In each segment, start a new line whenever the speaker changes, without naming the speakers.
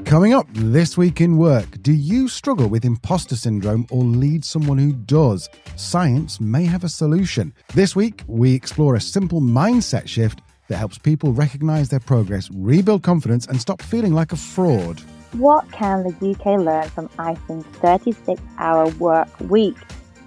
Coming up this week in work, do you struggle with imposter syndrome or lead someone who does? Science may have a solution. This week, we explore a simple mindset shift that helps people recognize their progress, rebuild confidence, and stop feeling like a fraud.
What can the UK learn from Iceland's 36-hour work week?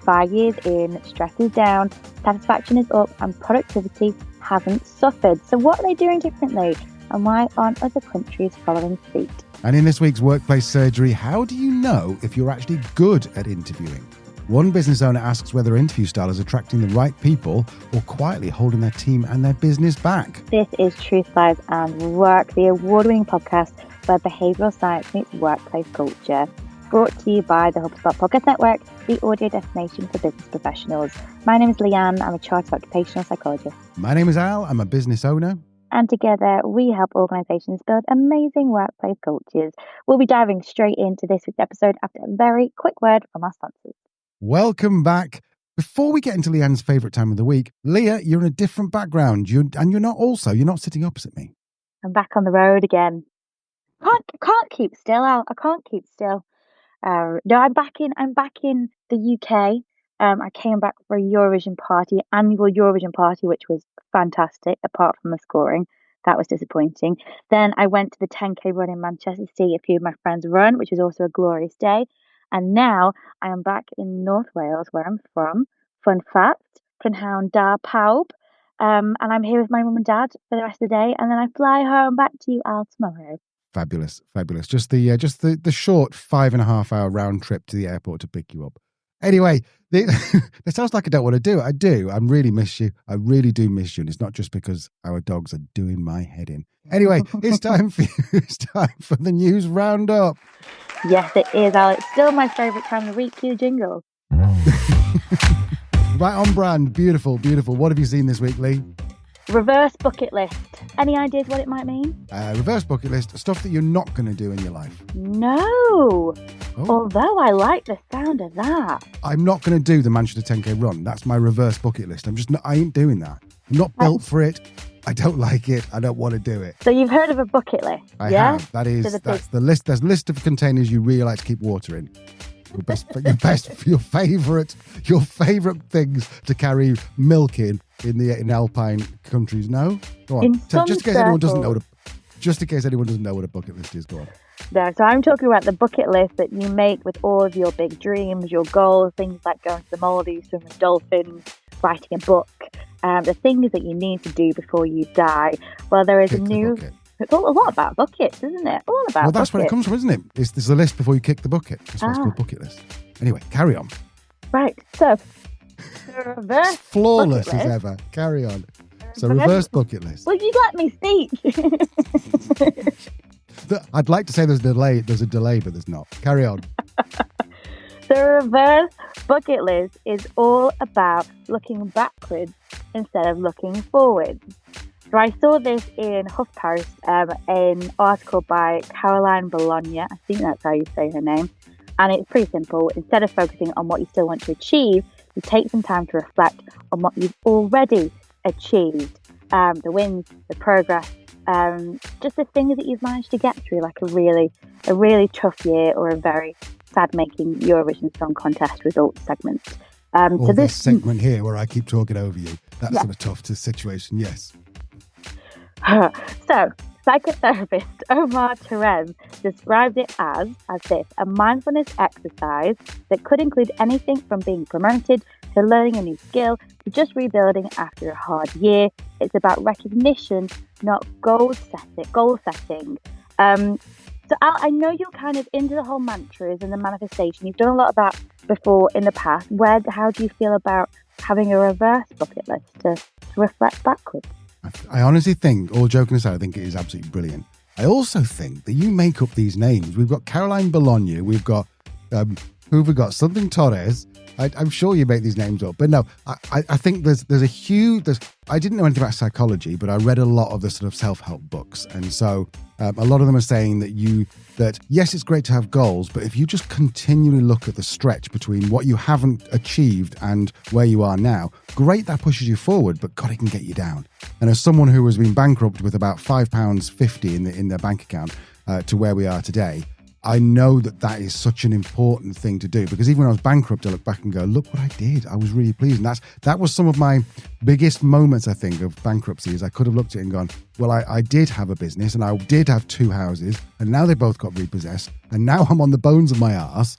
5 years in, stress is down, satisfaction is up, and productivity hasn't suffered. So what are they doing differently? And why aren't other countries following suit?
And in this week's Workplace Surgery, how do you know if you're actually good at interviewing? One business owner asks whether interview style is attracting the right people or quietly holding their team and their business back.
This is Truth, Lies and Work, the award-winning podcast where behavioural science meets workplace culture. Brought to you by the HubSpot Podcast Network, the audio destination for business professionals. My name is Leanne. I'm a chartered occupational psychologist.
My name is Al. I'm a business owner.
And together, we help organisations build amazing workplace cultures. We'll be diving straight into this week's episode after a very quick word from our sponsors.
Welcome back. Before we get into Leanne's favourite time of the week, Leah, you're in a different background. You're not sitting opposite me.
I'm back on the road again. Can't keep still, Al. I can't keep still. No, I'm back in the UK. I came back for a annual Eurovision party, which was fantastic, apart from the scoring. That was disappointing. Then I went to the 10K run in Manchester to see a few of my friends run, which was also a glorious day. And now I am back in North Wales, where I'm from. Fun fact, Prynhawn da Pawb. And I'm here with my mum and dad for the rest of the day. And then I fly home back to you, Al, tomorrow.
Fabulous. Just the short 5.5 hour round trip to the airport to pick you up. Anyway, it sounds like I don't want to do it. I do. I really miss you. I really do miss you. And it's not just because our dogs are doing my head in. Anyway, it's time for the news roundup.
Yes, it is, Al. It's still my favourite time of the week. Cue jingle.
Right on brand. Beautiful, beautiful. What have you seen this week, Lee?
Reverse bucket list. Any ideas what it might mean?
Reverse bucket list, stuff that you're not going to do in your life.
No. Oh. Although I like the sound of that.
I'm not going to do the Manchester 10K run. That's my reverse bucket list. I ain't doing that. I'm not built for it. I don't like it. I don't want to do it.
So you've heard of a bucket list?
I have. That's the list. There's a list of containers you really like to keep water in. Your favourite things to carry milk in alpine countries. No, go on. Just in case anyone doesn't know what a bucket list is. Go on.
No, so I'm talking about the bucket list that you make with all of your big dreams, your goals, things like going to the Maldives, swimming with dolphins, writing a book, the things that you need to do before you die. Well, there is It's all a lot about buckets, isn't it? All about
Well, that's
buckets.
where it comes from, isn't it? It's the list before you kick the bucket. That's why it's called bucket list. Anyway, carry on.
Right, so the reverse
flawless
bucket
as
list.
ever. Carry on. So reverse bucket list.
Will you let me speak?
I'd like to say there's a delay, but there's not. Carry on.
The reverse bucket list is all about looking backwards instead of looking forwards. So I saw this in HuffPost, an article by Caroline Bologna. I think that's how you say her name. And it's pretty simple. Instead of focusing on what you still want to achieve, you take some time to reflect on what you've already achieved. The wins, the progress, just the things that you've managed to get through, like a really tough year or a very sad-making Eurovision Song Contest results segment.
So this segment here where I keep talking over you, that's sort of tough situation, yes.
So, psychotherapist Omar Terez described it as this, a mindfulness exercise that could include anything from being promoted to learning a new skill to just rebuilding after a hard year. It's about recognition, not goal setting. So Al, I know you're kind of into the whole mantras and the manifestation. You've done a lot of that before in the past. How do you feel about having a reverse bucket list to reflect backwards?
I honestly think, all joking aside, I think it is absolutely brilliant. I also think that you make up these names. We've got Caroline Bologna. We've got, who have we got? Something Torres. I'm sure you make these names up. But no, I think there's a huge... I didn't know anything about psychology, but I read a lot of the sort of self-help books. And so a lot of them are saying that yes, it's great to have goals, but if you just continually look at the stretch between what you haven't achieved and where you are now, great, that pushes you forward, but God, it can get you down. And as someone who has been bankrupt with about £5.50 in their bank account, to where we are today, I know that is such an important thing to do, because even when I was bankrupt, I look back and go, look what I did. I was really pleased. And that was some of my biggest moments, I think, of bankruptcy, is I could have looked at it and gone, well, I did have a business and I did have 2 houses, and now they both got repossessed, and now I'm on the bones of my arse.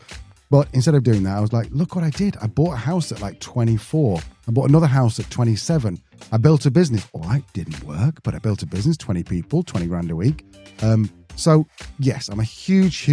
But instead of doing that, I was like, look what I did. I bought a house at like 24. I bought another house at 27. I built a business. All right, didn't work, but I built a business, 20 people, 20 grand a week. So yes, I'm a huge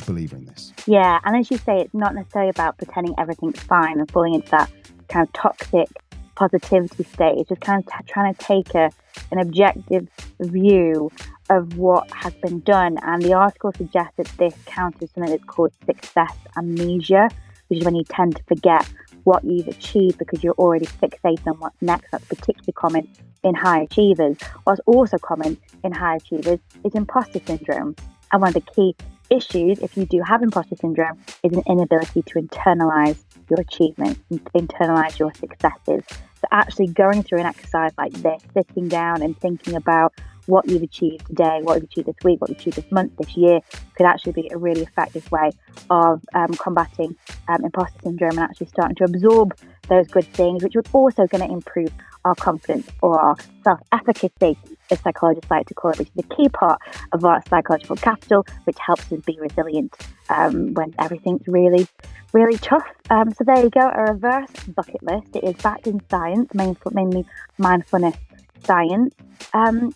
believer in this.
Yeah, and as you say, it's not necessarily about pretending everything's fine and falling into that kind of toxic positivity state. It's just kind of trying to take an objective view of what has been done. And the article suggests that this counters something that's called success amnesia, which is when you tend to forget what you've achieved because you're already fixated on what's next. That's particularly common in high achievers. What's also common in high achievers is imposter syndrome. And one of the key issues, if you do have imposter syndrome, is an inability to internalize your achievements, internalize your successes. So actually going through an exercise like this, sitting down and thinking about what you've achieved today, what you've achieved this week, what you've achieved this month, this year, could actually be a really effective way of combating imposter syndrome and actually starting to absorb those good things, which is also going to improve our confidence or our self-efficacy, as psychologists like to call it, which is a key part of our psychological capital, which helps us be resilient when everything's really, really tough. So there you go, a reverse bucket list. It is backed in science, mainly mindfulness science, and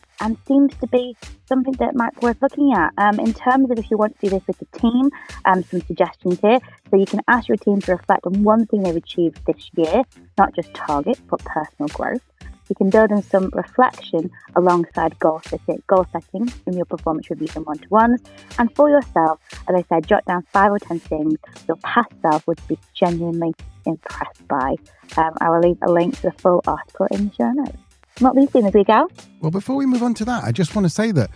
seems to be something that might be worth looking at. In terms of if you want to do this with the team, some suggestions here. So you can ask your team to reflect on one thing they've achieved this year, not just targets, but personal growth. You can build in some reflection alongside goal setting in your performance reviews and one-to-ones. And for yourself, as I said, jot down 5 or 10 things your past self would be genuinely impressed by. I will leave a link to the full article in the show notes. Not least this week, Al.
Well, before we move on to that, I just want to say that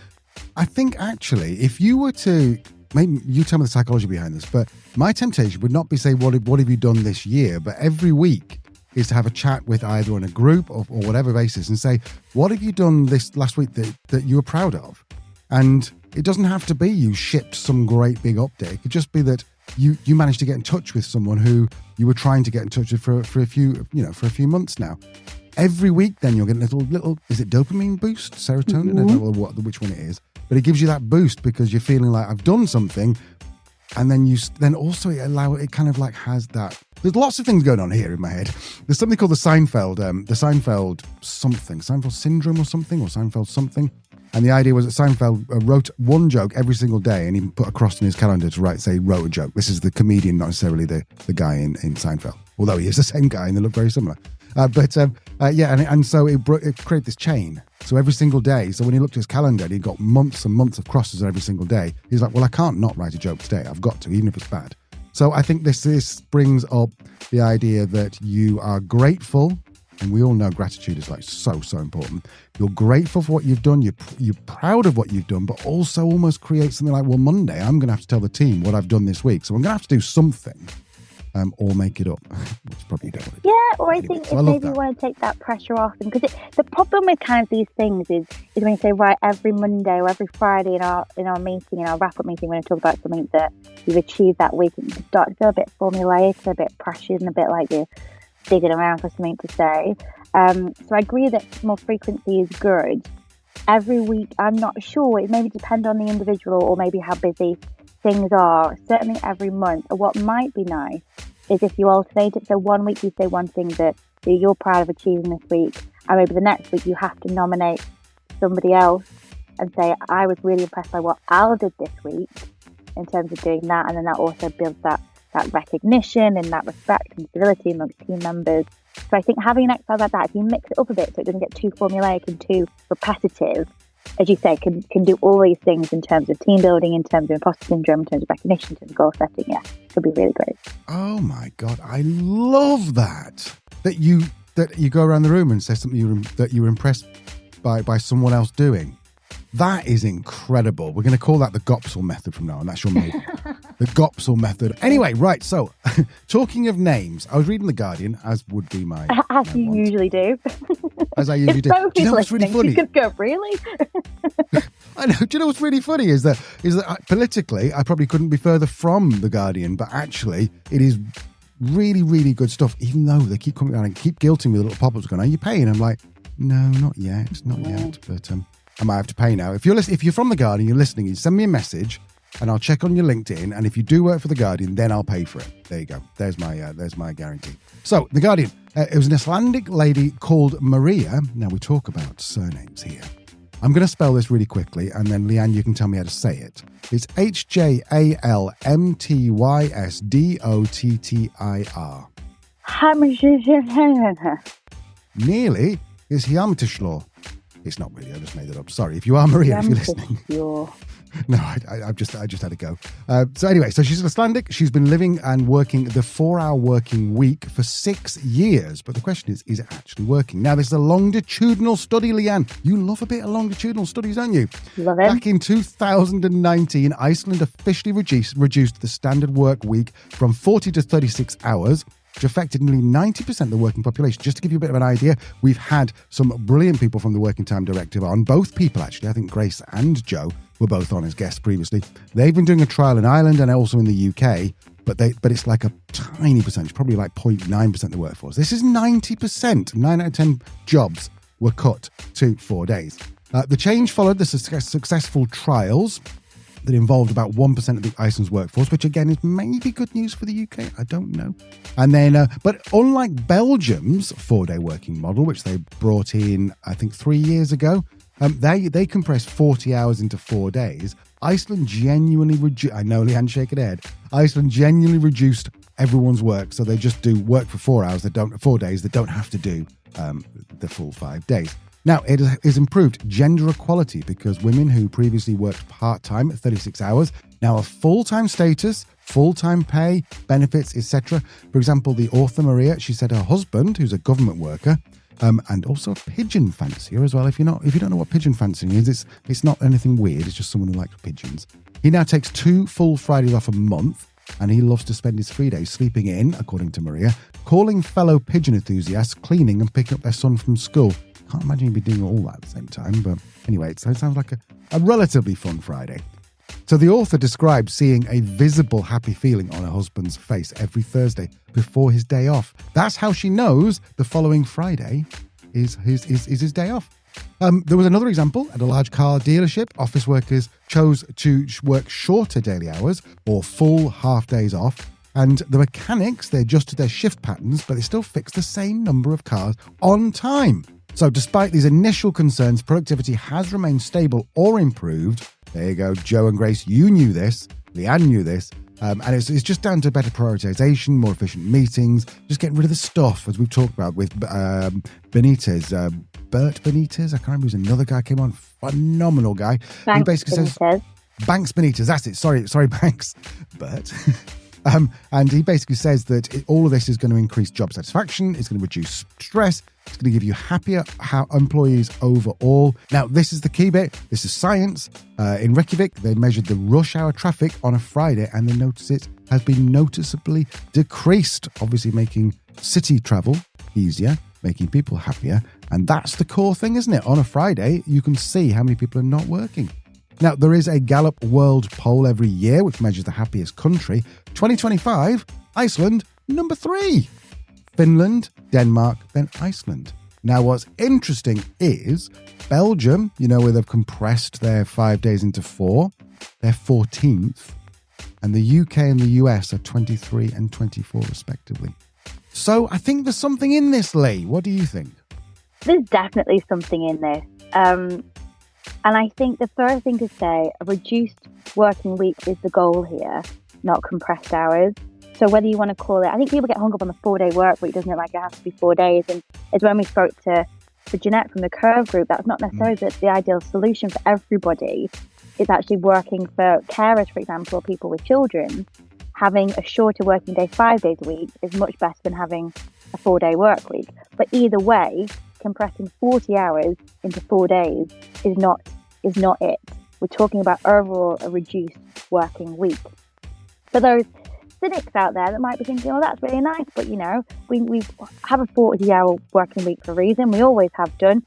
I think actually, if you were to, maybe you tell me the psychology behind this, but my temptation would not be say, what have you done this year? But every week is to have a chat with either on a group or whatever basis and say, what have you done this last week that you were proud of? And it doesn't have to be you shipped some great big update. It could just be that you managed to get in touch with someone who you were trying to get in touch with for a few months now. Every week, then you'll get a little, is it dopamine boost, serotonin? I don't know which one it is, but it gives you that boost because you're feeling like I've done something, and then also it kind of like has that. There's lots of things going on here in my head. There's something called the Seinfeld syndrome or Seinfeld something. And the idea was that Seinfeld wrote one joke every single day, and he put a cross in his calendar to wrote a joke. This is the comedian, not necessarily the guy in Seinfeld, although he is the same guy and they look very similar. And so it created this chain. So every single day, so when he looked at his calendar and he got months and months of crosses every single day, he's like, well, I can't not write a joke today. I've got to, even if it's bad. So I think this brings up the idea that you are grateful, and we all know gratitude is like so important. You're grateful for what you've done. You're proud of what you've done, but also almost create something like, well, Monday, I'm going to have to tell the team what I've done this week. So I'm going to have to do something. Or make it up, which probably you don't want to do.
Yeah, or I think if maybe you want to take that pressure off, because the problem with kind of these things is when you say, right, every Monday or every Friday in our meeting, in our wrap-up meeting, when I talk about something that you've achieved that week, it starts to feel a bit formulaic, a bit pressured, and a bit like you're digging around for something to say. So I agree that more frequency is good. Every week, I'm not sure. It maybe depend on the individual or maybe how busy things are. Certainly every month. Or what might be nice is if you alternate it. So one week you say one thing that you're proud of achieving this week, and maybe the next week you have to nominate somebody else and say, I was really impressed by what Al did this week in terms of doing that. And then that also builds that recognition and that respect and stability amongst team members. So I think having an exercise like that, if you mix it up a bit so it doesn't get too formulaic and too repetitive, as you say, can do all these things in terms of team building, in terms of imposter syndrome, in terms of recognition, in terms of goal setting. Yeah, it could be really great.
Oh my God, I love that that you go around the room and say something that you were impressed by someone else doing. That is incredible. We're going to call that the Gopsel method from now on. That's your name. The Gopsel method. Anyway, right. So, talking of names, I was reading The Guardian, as would be my...
As you usually do.
As I usually do. Do you know what's really funny?
You could go, really?
I know. Do you know what's really funny is that politically, I probably couldn't be further from The Guardian, but actually, it is really, really good stuff, even though they keep coming down and keep guilting me with little pop-ups going, are you paying? I'm like, no, not yet. Not yet. But I might have to pay now. If you're from The Guardian, you're listening, you send me a message and I'll check on your LinkedIn. And if you do work for The Guardian, then I'll pay for it. There you go. There's my guarantee. So The Guardian, it was an Icelandic lady called Maria. Now we talk about surnames here. I'm going to spell this really quickly, and then Leanne, you can tell me how to say it. It's Hjalmtystr. Nearly. It's Hjalmtystr. It's not really. I just made it up. Sorry. If you are Maria, if you're listening. No, I just had to go. So anyway, so she's Icelandic. She's been living and working the 4-hour working week for 6 years. But the question is it actually working? Now, this is a longitudinal study, Leanne. You love a bit of longitudinal studies, don't you?
Love it.
Back in 2019, Iceland officially reduced the standard work week from 40 to 36 hours, which affected nearly 90% of the working population. Just to give you a bit of an idea, we've had some brilliant people from the Working Time Directive on. Both people, actually. I think Grace and Joe were both on as guests previously. They've been doing a trial in Ireland and also in the UK, but it's like a tiny percentage, probably like 0.9% of the workforce. This is 90%. 9 out of 10 jobs were cut to 4 days. The change followed the successful trials that involved about 1% of the Iceland's workforce, which again is maybe good news for the UK. I don't know. And then, but unlike Belgium's 4-day working model, which they brought in, I think 3 years ago, they compressed 40 hours into 4 days. Iceland genuinely reduced, I know Leanne shaking her head, Iceland genuinely reduced everyone's work. So they just do work for 4 hours, 4 days, they don't have to do the full 5 days. Now, it has improved gender equality because women who previously worked part-time at 36 hours now have full-time status, full-time pay, benefits, etc. For example, the author Maria, she said her husband, who's a government worker, and also a pigeon fancier as well. If you don't know what pigeon fancying is, it's not anything weird. It's just someone who likes pigeons. He now takes 2 full Fridays off a month, and he loves to spend his free days sleeping in, according to Maria, calling fellow pigeon enthusiasts, cleaning and picking up their son from school. Can't imagine you'd be doing all that at the same time, but anyway, it sounds like a relatively fun Friday. So the author described seeing a visible happy feeling on her husband's face every Thursday before his day off. That's how she knows the following Friday is his day off. There was another example at a large car dealership. Office workers chose to work shorter daily hours or full half days off. And the mechanics, they adjusted their shift patterns, but they still fixed the same number of cars on time. So despite these initial concerns, productivity has remained stable or improved. There you go, Joe and Grace, you knew this. Leanne knew this. And it's just down to better prioritization, more efficient meetings, just getting rid of the stuff, as we've talked about with Benitez. Bert Benitez, I can't remember, who's another guy came on, phenomenal guy. He basically says, Banks Benitez, that's it. Sorry, Banks. Bert. And he basically says that all of this is going to increase job satisfaction, it's going to reduce stress, it's going to give you happier employees overall. Now, this is the key bit. This is science. In Reykjavik, they measured the rush hour traffic on a Friday and they noticed it has been noticeably decreased, obviously making city travel easier, making people happier. And that's the core thing, isn't it? On a Friday, you can see how many people are not working. Now, there is a Gallup World Poll every year, which measures the happiest country. 2025, Iceland, number 3. Finland, Denmark, then Iceland. Now, what's interesting is Belgium, where they've compressed their 5 days into 4, they're 14th. And the UK and the US are 23 and 24, respectively. So I think there's something in this, Lee. What do you think?
There's definitely something in this. And I think the first thing to say, a reduced working week is the goal here, not compressed hours. So whether you want to call it, I think people get hung up on the 4-day work week, doesn't it? Like it has to be 4 days. And it's when we spoke to Jeanette from the Curve group, that's not necessarily the ideal solution for everybody. It's actually working for carers, for example, or people with children. Having a shorter working day, 5 days a week, is much better than having a 4-day work week. But either way, compressing 40 hours into 4 days is not is not it. We're talking about overall a reduced working week. For those cynics out there that might be thinking, oh, that's really nice, but we have a 40-hour working week for a reason. We always have done.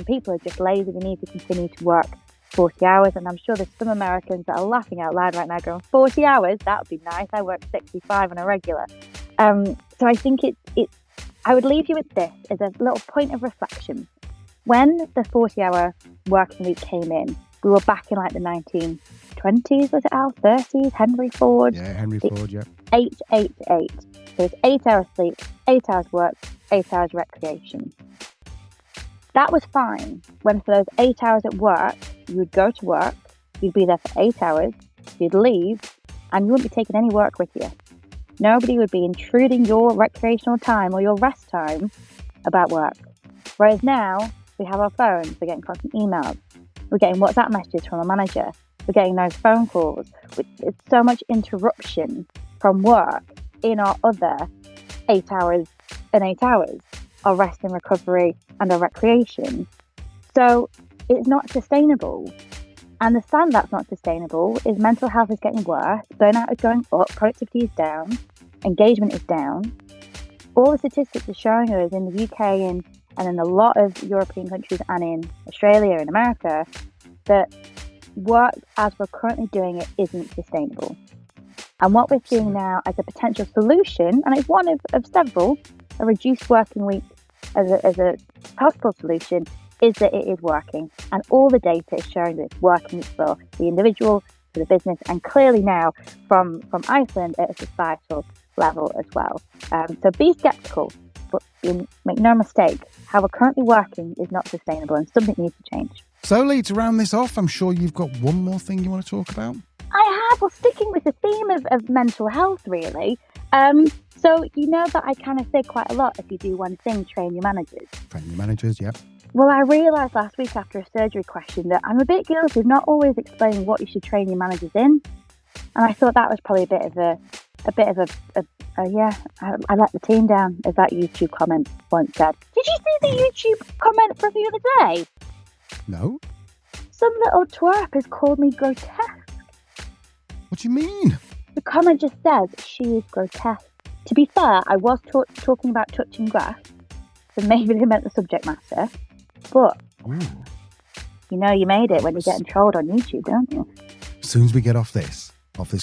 People are just lazy. We need to continue to work 40 hours, and I'm sure there's some Americans that are laughing out loud right now going, 40 hours? That would be nice. I work 65 on a regular. So I think I would leave you with this as a little point of reflection. When the 40-hour working week came in, we were back in like the 1920s, was it Al? 30s, Henry Ford?
Yeah, Henry Ford, yeah.
8-8-8. So it's 8 hours sleep, 8 hours work, 8 hours recreation. That was fine when for those 8 hours at work, you would go to work, you'd be there for 8 hours, you'd leave, and you wouldn't be taking any work with you. Nobody would be intruding your recreational time or your rest time about work. Whereas now, we have our phones, we're getting constant emails, we're getting WhatsApp messages from a manager, we're getting those phone calls. It's so much interruption from work in our other 8 hours and 8 hours, our rest and recovery and our recreation. So it's not sustainable. And the sign that's not sustainable is mental health is getting worse, burnout is going up, productivity is down, engagement is down. All the statistics are showing us in the UK and in a lot of European countries and in Australia and America that work as we're currently doing it isn't sustainable. And what we're seeing now as a potential solution, and it's one of several, a reduced working week as a possible solution, is that it is working. And all the data is showing that it's working for the individual, for the business, and clearly now from Iceland at a societal level as well. So be skeptical, but make no mistake, how we're currently working is not sustainable and something needs to change.
So, Lee, to round this off, I'm sure you've got one more thing you want to talk about?
I have. Well, sticking with the theme of mental health, really. So you know that I kind of say quite a lot, if you do one thing, train your managers.
Train your managers, yep.
Well, I realised last week after a surgery question that I'm a bit guilty of not always explaining what you should train your managers in. And I thought that was probably a bit of a I let the team down, as that YouTube comment once said. Did you see the YouTube comment from the other day?
No.
Some little twerp has called me grotesque.
What do you mean?
The comment just says she is grotesque. To be fair, I was talking about touching grass, so maybe they meant the subject matter. But
Ooh.
You know you made it when you're getting trolled on YouTube, don't you?
As soon as we get off this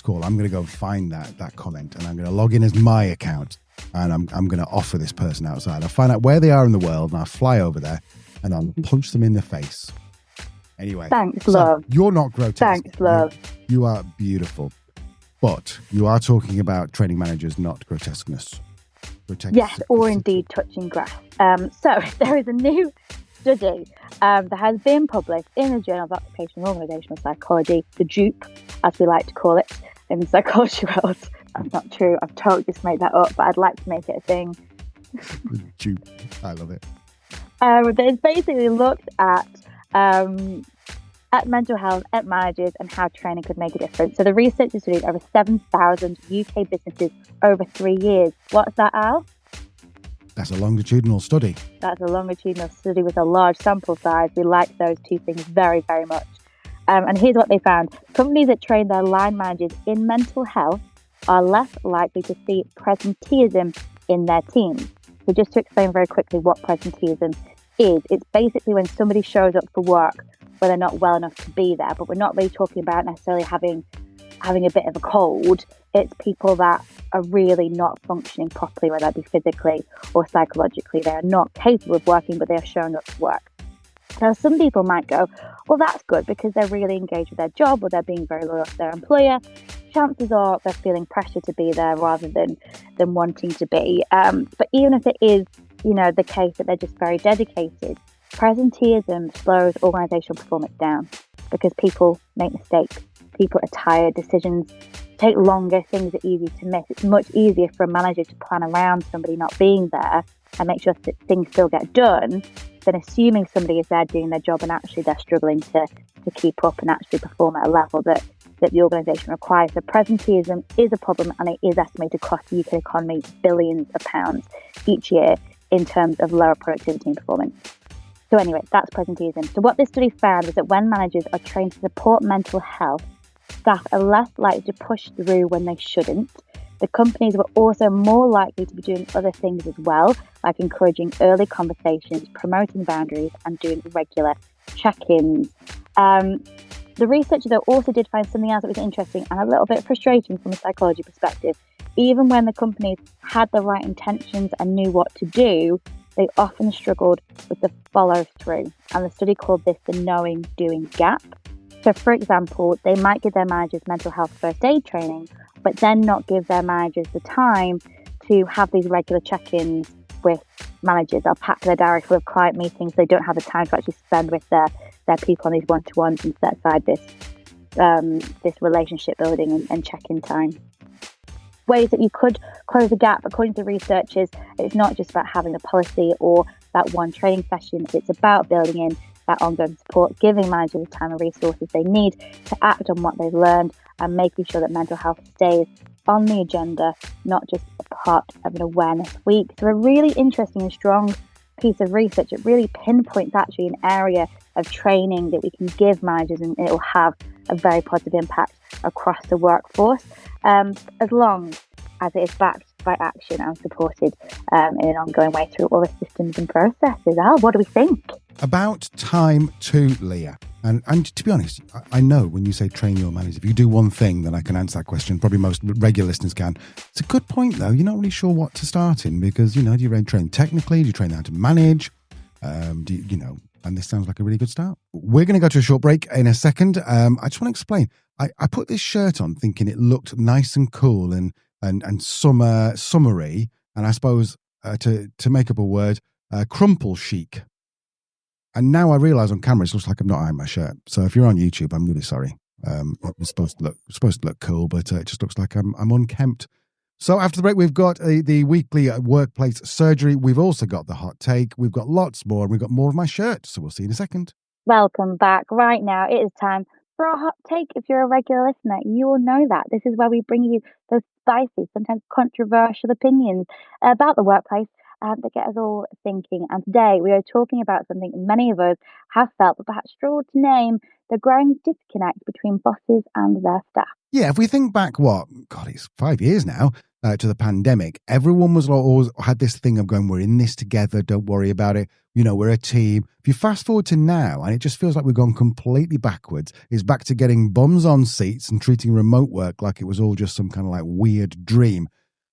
call, I'm going to go find that comment, and I'm going to log in as my account, and I'm going to offer this person outside. I'll find out where they are in the world, and I'll fly over there, and I'll punch them in the face. Anyway.
Thanks, love.
You're not grotesque.
Thanks, love.
You are beautiful. But you are talking about training managers, not grotesqueness.
Yes, or indeed touching grass. So there is a new study that has been published in the Journal of Occupational and Organizational Psychology, the JOOP, as we like to call it in the psychology world. That's not true. I've totally just made that up, but I'd like to make it a thing.
The JOOP. I love it.
It's basically looked at mental health, at managers, and how training could make a difference. So the researchers studied over 7,000 UK businesses over 3 years. What's that, Al?
That's a longitudinal study.
That's a longitudinal study with a large sample size. We like those two things very, very much. And here's what they found. Companies that train their line managers in mental health are less likely to see presenteeism in their teams. So just to explain very quickly what presenteeism is, it's basically when somebody shows up for work where they're not well enough to be there, but we're not really talking about necessarily having a bit of a cold. It's people that are really not functioning properly, whether that be physically or psychologically. They are not capable of working, but they are showing up to work. Now, some people might go, well, that's good because they're really engaged with their job or they're being very loyal to their employer. Chances are they're feeling pressure to be there rather than wanting to be. But even if it is, the case that they're just very dedicated, presenteeism slows organizational performance down because people make mistakes. People are tired, decisions take longer, things are easy to miss. It's much easier for a manager to plan around somebody not being there and make sure that things still get done than assuming somebody is there doing their job and actually they're struggling to keep up and actually perform at a level that the organisation requires. So presenteeism is a problem, and it is estimated to cost the UK economy billions of pounds each year in terms of lower productivity and performance. So anyway, that's presenteeism. So what this study found was that when managers are trained to support mental health, staff are less likely to push through when they shouldn't. The companies were also more likely to be doing other things as well, like encouraging early conversations, promoting boundaries, and doing regular check-ins. The researchers though also did find something else that was interesting and a little bit frustrating from a psychology perspective. Even when the companies had the right intentions and knew what to do, they often struggled with the follow-through. And the study called this the knowing-doing gap. So, for example, they might give their managers mental health first aid training, but then not give their managers the time to have these regular check-ins with managers. They'll pack their diary full of client meetings. They don't have the time to actually spend with their people on these one-to-ones and set aside this relationship building and check-in time. Ways that you could close the gap, according to researchers, it's not just about having a policy or that one training session. It's about building in that ongoing support, giving managers the time and resources they need to act on what they've learned, and making sure that mental health stays on the agenda, not just a part of an awareness week. So a really interesting and strong piece of research. It really pinpoints actually an area of training that we can give managers, and it will have a very positive impact across the workforce, as long as it is backed by action and supported in an ongoing way through all the systems and processes. What do we think?
About time too, Leah. And to be honest, I know when you say train your managers, if you do one thing, then I can answer that question. Probably most regular listeners can. It's a good point, though. You're not really sure what to start in because, do you train technically? Do you train how to manage? And this sounds like a really good start. We're going to go to a short break in a second. I just want to explain. I put this shirt on thinking it looked nice and cool and summery. And I suppose, to make up a word, crumple chic. And now I realise on camera it looks like I'm not ironing my shirt. So if you're on YouTube, I'm really sorry. It's supposed to look cool, but it just looks like I'm unkempt. So after the break, we've got the weekly workplace surgery. We've also got the hot take. We've got lots more, and we've got more of my shirt. So we'll see you in a second.
Welcome back. Right now, it is time for a hot take. If you're a regular listener, you will know that. This is where we bring you those spicy, sometimes controversial opinions about the workplace that get us all thinking. And today we are talking about something many of us have felt but perhaps struggled to name: the growing disconnect between bosses and their staff.
Yeah, if we think back, it's 5 years now to the pandemic, everyone was always had this thing of going, we're in this together, don't worry about it. We're a team. If you fast forward to now, and it just feels like we've gone completely backwards, it's back to getting bums on seats and treating remote work like it was all just some kind of like weird dream.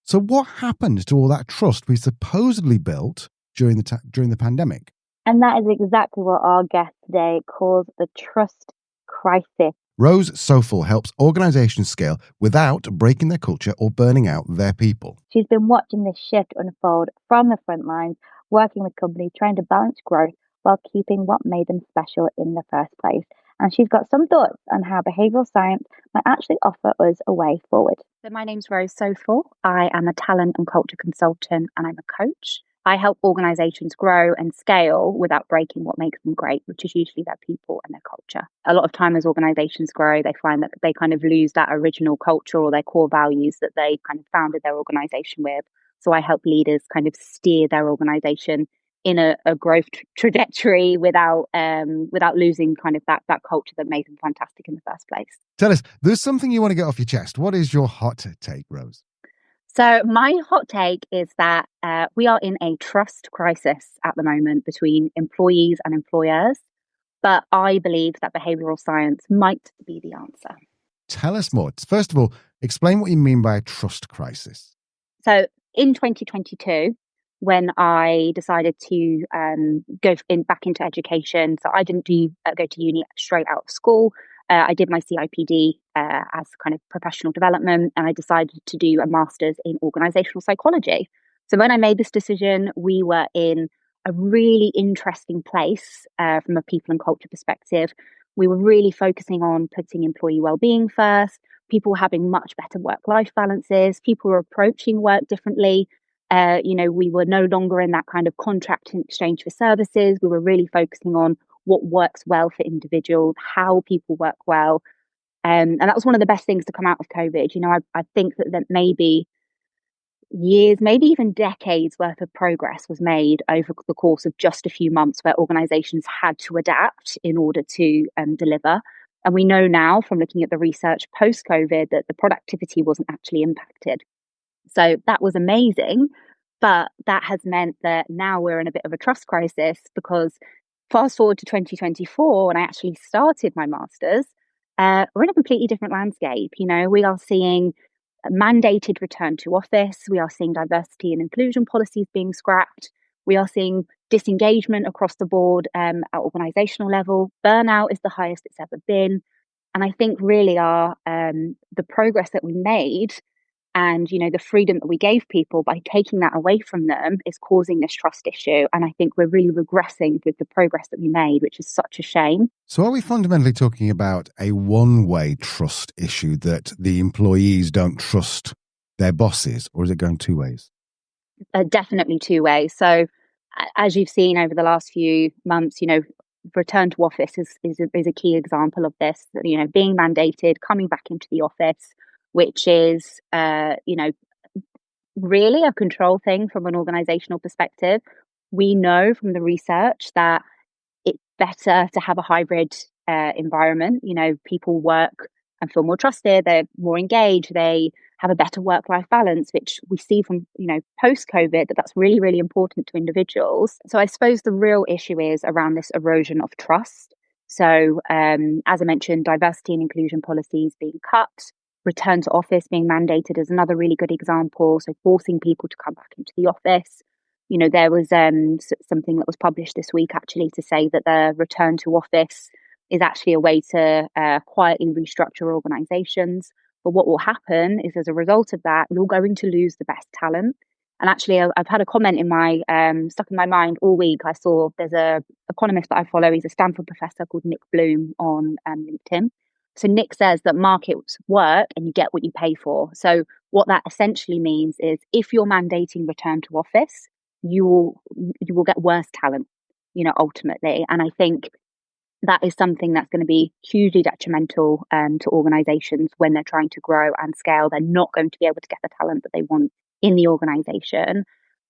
So what happened to all that trust we supposedly built during the pandemic?
And that is exactly what our guest today calls the trust crisis.
Rose Sofel helps organizations scale without breaking their culture or burning out their people.
She's been watching this shift unfold from the front lines, working with companies trying to balance growth while keeping what made them special in the first place. And she's got some thoughts on how behavioural science might actually offer us a way forward. So my name's Rose Sofel. I am a talent and culture consultant, and I'm a coach. I help organizations grow and scale without breaking what makes them great, which is usually their people and their culture. A lot of time as organizations grow, they find that they kind of lose that original culture or their core values that they kind of founded their organization with. So I help leaders kind of steer their organization in a growth trajectory without losing kind of that culture that made them fantastic in the first place.
Tell us, there's something you want to get off your chest. What is your hot take, Rose?
So my hot take is that we are in a trust crisis at the moment between employees and employers, but I believe that behavioural science might be the answer.
Tell us more. First of all, explain what you mean by a trust crisis.
So in 2022, when I decided to go back into education, so I didn't go to uni straight out of school. I did my CIPD as kind of professional development, and I decided to do a master's in organizational psychology. So when I made this decision, we were in a really interesting place from a people and culture perspective. We were really focusing on putting employee well-being first. People were having much better work-life balances. People were approaching work differently. We were no longer in that kind of contract in exchange for services. We were really focusing on what works well for individuals, how people work well. And that was one of the best things to come out of COVID. I think that maybe years, maybe even decades worth of progress was made over the course of just a few months, where organizations had to adapt in order to deliver. And we know now from looking at the research post COVID that the productivity wasn't actually impacted. So that was amazing. But that has meant that now we're in a bit of a trust crisis, because fast forward to 2024, when I actually started my master's, we're in a completely different landscape. We are seeing a mandated return to office. We are seeing diversity and inclusion policies being scrapped. We are seeing disengagement across the board at organizational level. Burnout is the highest it's ever been. And I think really the progress that we made and the freedom that we gave people, by taking that away from them, is causing this trust issue. And I think we're really regressing with the progress that we made, which is such a shame.
So are we fundamentally talking about a one-way trust issue, that the employees don't trust their bosses, or is it going two ways?
Definitely two ways. So as you've seen over the last few months, return to office is a key example of this. Being mandated, coming back into the office, which is, really a control thing from an organizational perspective. We know from the research that it's better to have a hybrid environment. People work and feel more trusted, they're more engaged, they have a better work-life balance, which we see from, post-COVID, that's really, really important to individuals. So I suppose the real issue is around this erosion of trust. So as I mentioned, diversity and inclusion policies being cut, return to office being mandated is another really good example. So forcing people to come back into the office. There was something that was published this week actually to say that the return to office is actually a way to quietly restructure organizations. But what will happen is, as a result of that, you're going to lose the best talent. And actually, I've had a comment in my stuck in my mind all week. I saw there's a economist that I follow. He's a Stanford professor called Nick Bloom on LinkedIn. So Nick says that markets work and you get what you pay for. So what that essentially means is, if you're mandating return to office, you will get worse talent, ultimately. And I think that is something that's going to be hugely detrimental to organizations when they're trying to grow and scale. They're not going to be able to get the talent that they want in the organization.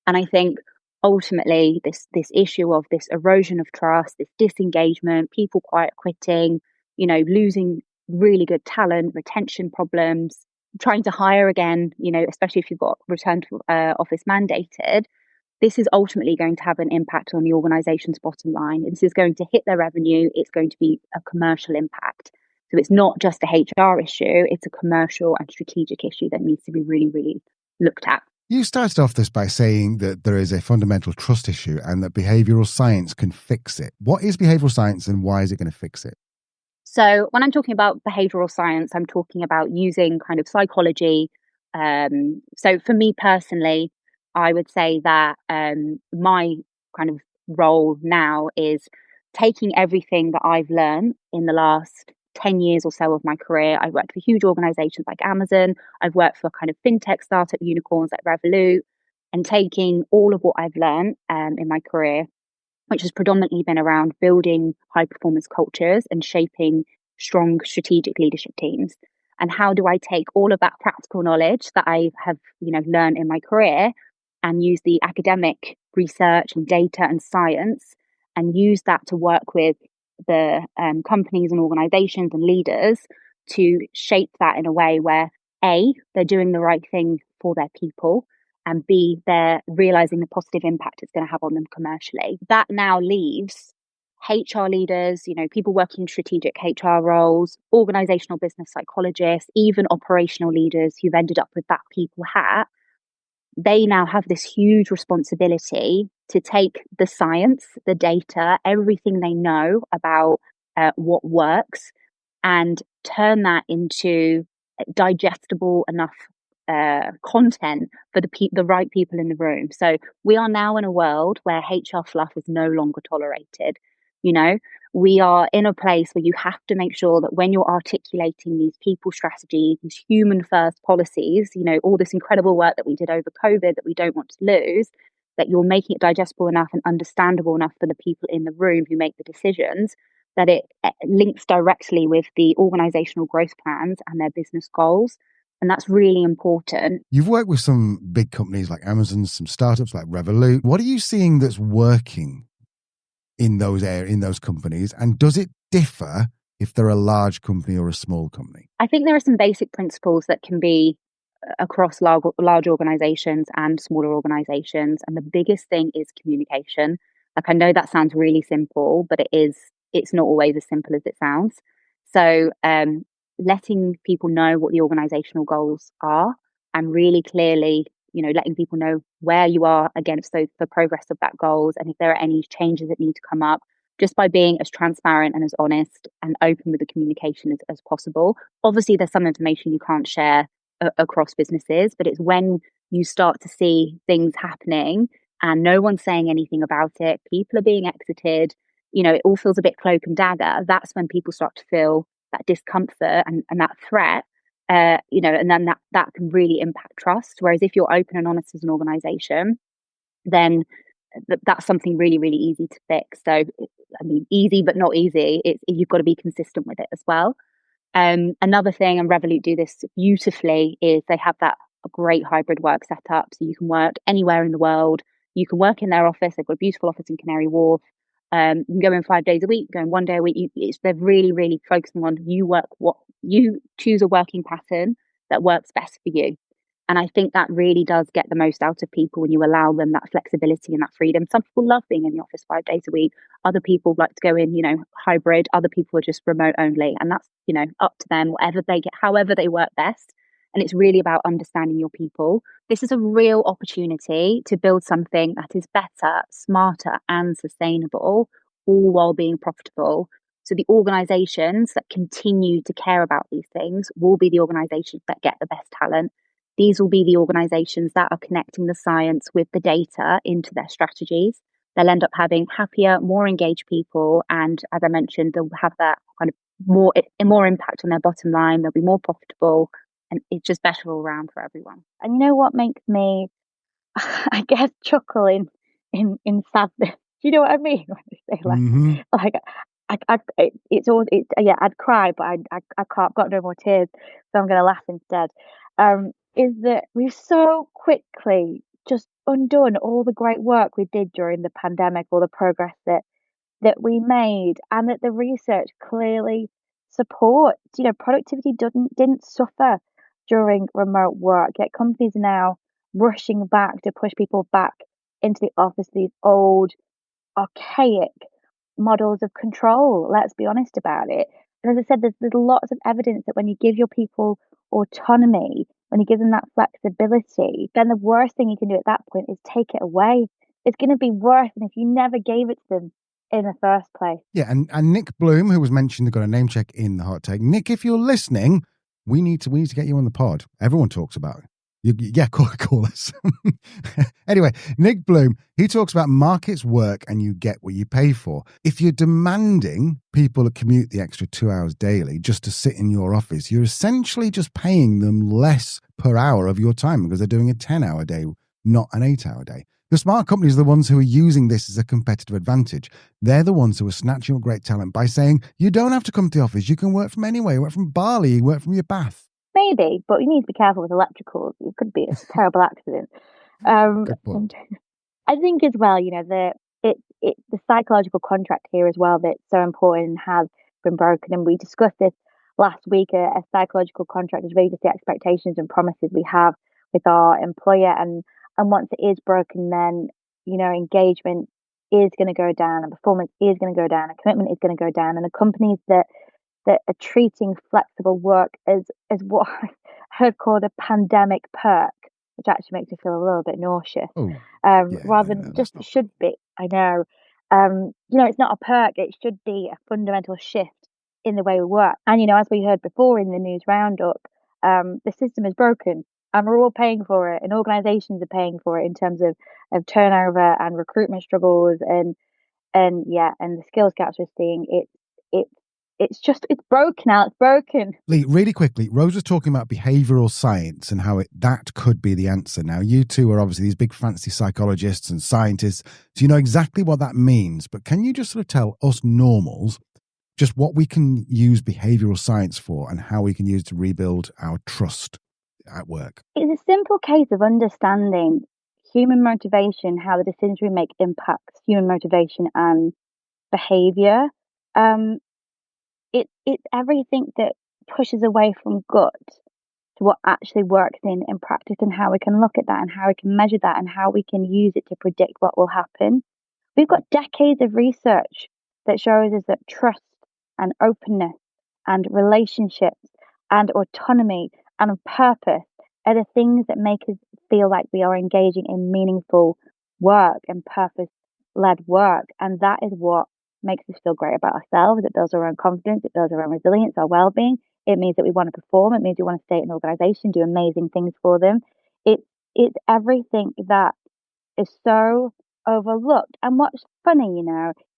And I think ultimately this issue of this erosion of trust, this disengagement, people quiet quitting, losing really good talent, retention problems, trying to hire again, especially if you've got return to office mandated, this is ultimately going to have an impact on the organization's bottom line. This is going to hit their revenue. It's going to be a commercial impact. So it's not just a HR issue, it's a commercial and strategic issue that needs to be really, really looked at.
You started off this by saying that there is a fundamental trust issue and that behavioral science can fix it. What is behavioral science and why is it going to fix it?
So when I'm talking about behavioral science, I'm talking about using kind of psychology. So for me personally, I would say that my kind of role now is taking everything that I've learned in the last 10 years or so of my career. I've worked for huge organizations like Amazon. I've worked for kind of fintech startup unicorns like Revolut, and taking all of what I've learned in my career, which has predominantly been around building high performance cultures and shaping strong strategic leadership teams. And how do I take all of that practical knowledge that I have, learned in my career and use the academic research and data and science and use that to work with the companies and organizations and leaders to shape that in a way where A, they're doing the right thing for their people, and B, they're realizing the positive impact it's going to have on them commercially. That now leaves HR leaders, people working in strategic HR roles, organizational business psychologists, even operational leaders who've ended up with that people hat. They now have this huge responsibility to take the science, the data, everything they know about what works, and turn that into digestible enough content for the right people in the room. So we are now in a world where HR fluff is no longer tolerated. We are in a place where you have to make sure that when you're articulating these people strategies, these human first policies, all this incredible work that we did over COVID that we don't want to lose, that you're making it digestible enough and understandable enough for the people in the room who make the decisions, that it links directly with the organizational growth plans and their business goals.
And that's really important.
You've worked with some big companies like Amazon, some startups like Revolut. What are you seeing that's working in those companies? And does it differ if they're a large company or a small company?
I think there are some basic principles that can be across large organizations and smaller organizations. And the biggest thing is communication. Like, I know that sounds really simple, but it's not always as simple as it sounds. So letting people know what the organizational goals are, and really clearly, letting people know where you are against the progress of that goals, and if there are any changes that need to come up, just by being as transparent and as honest and open with the communication as possible. Obviously, there's some information you can't share across businesses, but it's when you start to see things happening and no one's saying anything about it, people are being exited, it all feels a bit cloak and dagger. That's when people start to feel that discomfort and that threat, and then that can really impact trust. Whereas if you're open and honest as an organization, then that's something really, really easy to fix. So, I mean, easy, but not easy. You've got to be consistent with it as well. Another thing, and Revolut do this beautifully, is they have that great hybrid work setup. So you can work anywhere in the world. You can work in their office. They've got a beautiful office in Canary Wharf. You can go in 5 days a week, go in 1 day a week. They're really, really focusing on you choose a working pattern that works best for you. And I think that really does get the most out of people when you allow them that flexibility and that freedom. Some people love being in the office 5 days a week. Other people like to go in, hybrid. Other people are just remote only. And that's, up to them, however they work best. And it's really about understanding your people. This is a real opportunity to build something that is better, smarter, and sustainable, all while being profitable. So the organizations that continue to care about these things will be the organizations that get the best talent. These will be the organizations that are connecting the science with the data into their strategies. They'll end up having happier, more engaged people. And as I mentioned, they'll have that kind of more impact on their bottom line. They'll be more profitable, and it's just better all around for everyone. And you know what makes me, I guess, chuckle in sadness? Do you know what I mean when I say like I'd cry, but I can't, got no more tears, so I'm going to laugh instead. Is that we've so quickly just undone all the great work we did during the pandemic, all the progress that we made, and that the research clearly supports. Productivity didn't suffer during remote work, yet companies are now rushing back to push people back into the office, these old, archaic models of control. Let's be honest about it. And as I said, there's lots of evidence that when you give your people autonomy, when you give them that flexibility, then the worst thing you can do at that point is take it away. It's going to be worse than if you never gave it to them in the first place.
Yeah, and Nick Bloom, who was mentioned, got a name check in the hot take. Nick, if you're listening, we need to get you on the pod. Everyone talks about it. Call us. Anyway, Nick Bloom, he talks about markets work and you get what you pay for. If you're demanding people to commute the extra 2 hours daily just to sit in your office, you're essentially just paying them less per hour of your time because they're doing a 10-hour day, not an 8-hour day. The smart companies are the ones who are using this as a competitive advantage. They're the ones who are snatching up great talent by saying, you don't have to come to the office. You can work from anywhere. You work from Bali. You work from your bath.
Maybe, but you need to be careful with electricals. It could be a terrible accident.
Good point.
I think as well, the psychological contract here as well that's so important has been broken, and we discussed this last week. A psychological contract is really just the expectations and promises we have with our employer, and once it is broken, then engagement is going to go down, and performance is going to go down, and commitment is going to go down, and the companies that are treating flexible work as what I heard called a pandemic perk, which actually makes me feel a little bit nauseous, rather than just should be. I know, it's not a perk. It should be a fundamental shift in the way we work. And, as we heard before in the news roundup, the system is broken and we're all paying for it, and organizations are paying for it in terms of turnover and recruitment struggles and the skills gaps we're seeing. It's broken now. It's broken.
Lee, really quickly, Rose was talking about behavioral science and how that could be the answer. Now, you two are obviously these big fancy psychologists and scientists, so you know exactly what that means. But can you just sort of tell us normals just what we can use behavioral science for and how we can use to rebuild our trust? at work?
It's a simple case of understanding human motivation, how the decisions we make impacts human motivation and behavior. Um, it's everything that pushes away from gut to what actually works in practice, and how we can look at that and how we can measure that and how we can use it to predict what will happen. We've got decades of research that shows us that trust and openness and relationships and autonomy and purpose are the things that make us feel like we are engaging in meaningful work and purpose led work. And that is what makes us feel great about ourselves. It builds our own confidence, it builds our own resilience, our well being. It means that we want to perform, it means we want to stay in an organization, do amazing things for them. It's everything that is so overlooked. And what's funny,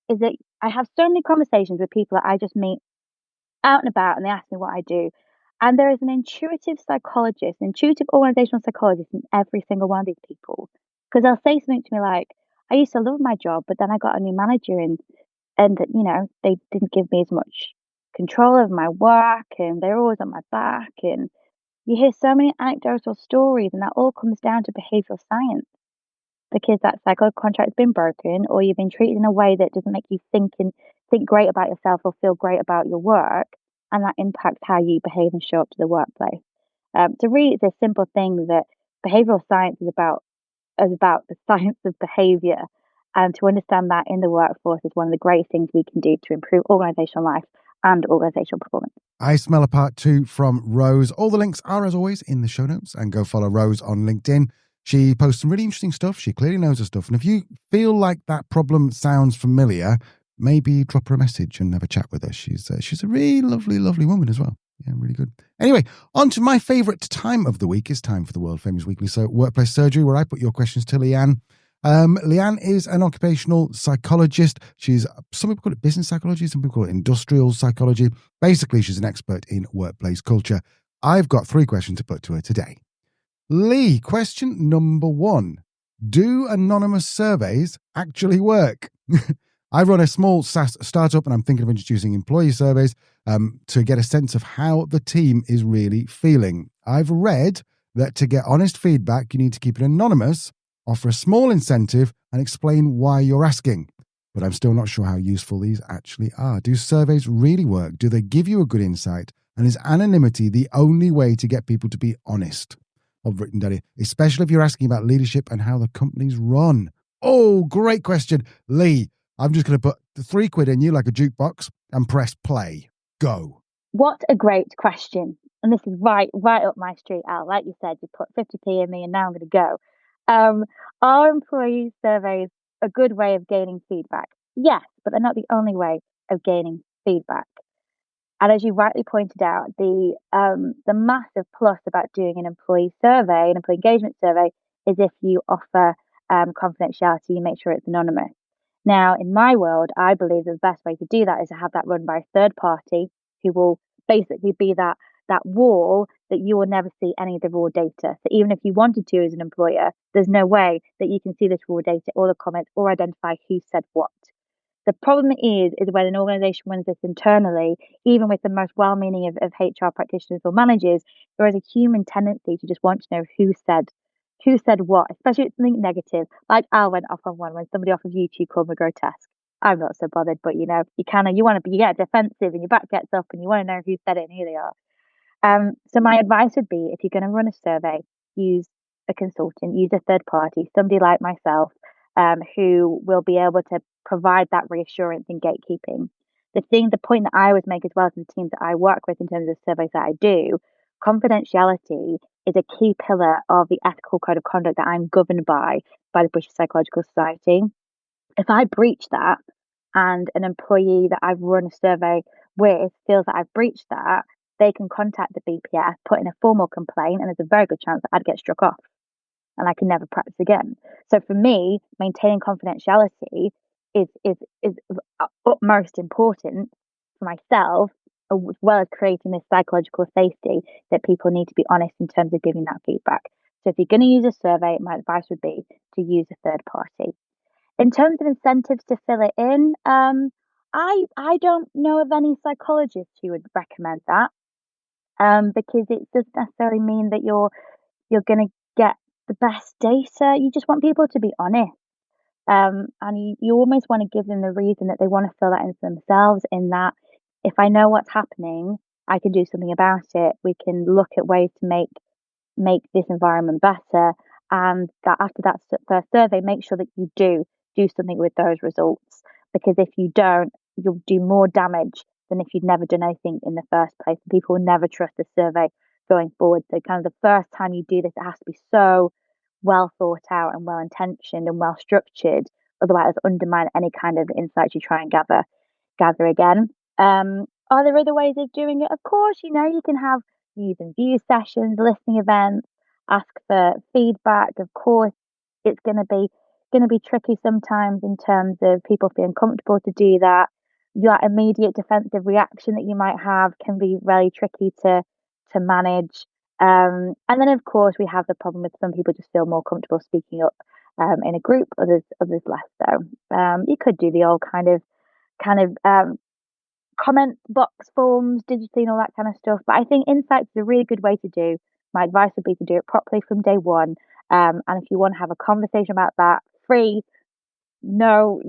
is that I have so many conversations with people that I just meet out and about, and they ask me what I do. And there is an intuitive psychologist, an intuitive organizational psychologist in every single one of these people. Because they'll say something to me like, I used to love my job, but then I got a new manager and they didn't give me as much control over my work, and they're always on my back. And you hear so many anecdotal stories, and that all comes down to behavioral science, because that psycho contract's been broken, or you've been treated in a way that doesn't make you think great about yourself or feel great about your work, and that impacts how you behave and show up to the workplace. So really, it's a simple thing that behavioral science is about the science of behavior, and to understand that in the workforce is one of the great things we can do to improve organizational life and organizational performance.
I smell a part 2 from Rose. All the links are, as always, in the show notes, and go follow Rose on LinkedIn. She posts some really interesting stuff. She clearly knows her stuff. And if you feel like that problem sounds familiar, maybe drop her a message and have a chat with her. She's a really lovely, lovely woman as well. Yeah, really good. Anyway, on to my favourite time of the week. It's time for the world famous weekly workplace surgery, where I put your questions to Leanne. Leanne is an occupational psychologist. Some people call it business psychology, some people call it industrial psychology. Basically, she's an expert in workplace culture. I've got 3 questions to put to her today. Lee, question number 1. Do anonymous surveys actually work? I run a small SaaS startup, and I'm thinking of introducing employee surveys to get a sense of how the team is really feeling. I've read that to get honest feedback, you need to keep it anonymous, offer a small incentive, and explain why you're asking. But I'm still not sure how useful these actually are. Do surveys really work? Do they give you a good insight? And is anonymity the only way to get people to be honest? I've written down here, especially if you're asking about leadership and how the company's run. Oh, great question. Lee, I'm just going to put the £3 in you like a jukebox and press play. Go.
What a great question. And this is right up my street, Al. Like you said, you put 50p in me, and now I'm going to go. Are employee surveys a good way of gaining feedback? Yes, but they're not the only way of gaining feedback. And as you rightly pointed out, the massive plus about doing an employee survey, an employee engagement survey, is if you offer confidentiality, you make sure it's anonymous. Now, in my world, I believe the best way to do that is to have that run by a third party who will basically be that wall that you will never see any of the raw data. So even if you wanted to as an employer, there's no way that you can see this raw data or the comments or identify who said what. The problem is when an organization runs this internally, even with the most well-meaning of HR practitioners or managers, there is a human tendency to just want to know who said what, especially if it's something negative. Like I went off on one when somebody off of YouTube called me grotesque. I'm not so bothered, but you want to get defensive and your back gets up and you want to know who said it and who they are. So my advice would be, if you're going to run a survey, use a consultant, use a third party, somebody like myself, who will be able to provide that reassurance and gatekeeping. The point that I always make as well to the teams that I work with in terms of surveys that I do, confidentiality is a key pillar of the ethical code of conduct that I'm governed by the British Psychological Society. If I breach that, and an employee that I've run a survey with feels that I've breached that, they can contact the BPS, put in a formal complaint, and there's a very good chance that I'd get struck off and I can never practice again. So for me, maintaining confidentiality is utmost important for myself, as well as creating this psychological safety that people need to be honest in terms of giving that feedback. So if you're going to use a survey, my advice would be to use a third party. In terms of incentives to fill it in, I don't know of any psychologists who would recommend that. because it doesn't necessarily mean that you're going to get the best data. You just want people to be honest. And you almost want to give them the reason that they want to fill that in for themselves, in that if I know what's happening, I can do something about it. We can look at ways to make this environment better. And that after that first survey, make sure that you do something with those results. Because if you don't, you'll do more damage than if you'd never done anything in the first place. People will never trust the survey going forward. So kind of the first time you do this, it has to be so well thought out and well intentioned and well structured. Otherwise, it'll undermine any kind of insights you try and gather again. Are there other ways of doing it? Of course, you can have use and view sessions, listening events, ask for feedback. Of course, it's going to be tricky sometimes in terms of people feeling comfortable to do that. That immediate defensive reaction that you might have can be really tricky to manage. And then, of course, we have the problem with some people just feel more comfortable speaking up in a group, others less so. You could do the old kind of comment box forms digitally and all that kind of stuff. But I think insights is a really good way to do. My advice would be to do it properly from day one. And if you want to have a conversation about that, free, no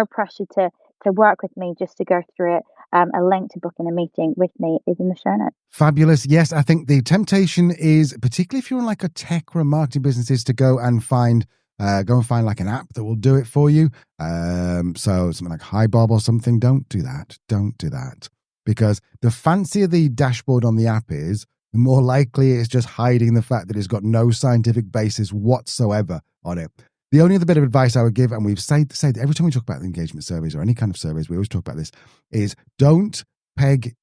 pressure to work with me just to go through it. A link to booking a meeting with me is in the show notes.
Fabulous. Yes, I think the temptation is, particularly if you're in like a tech or a marketing business, is to go and find like an app that will do it for you. So something like HiBob or something. Don't do that. Don't do that. Because the fancier the dashboard on the app is, the more likely it's just hiding the fact that it's got no scientific basis whatsoever on it. The only other bit of advice I would give, and we've said every time we talk about the engagement surveys or any kind of surveys, we always talk about this, is don't peg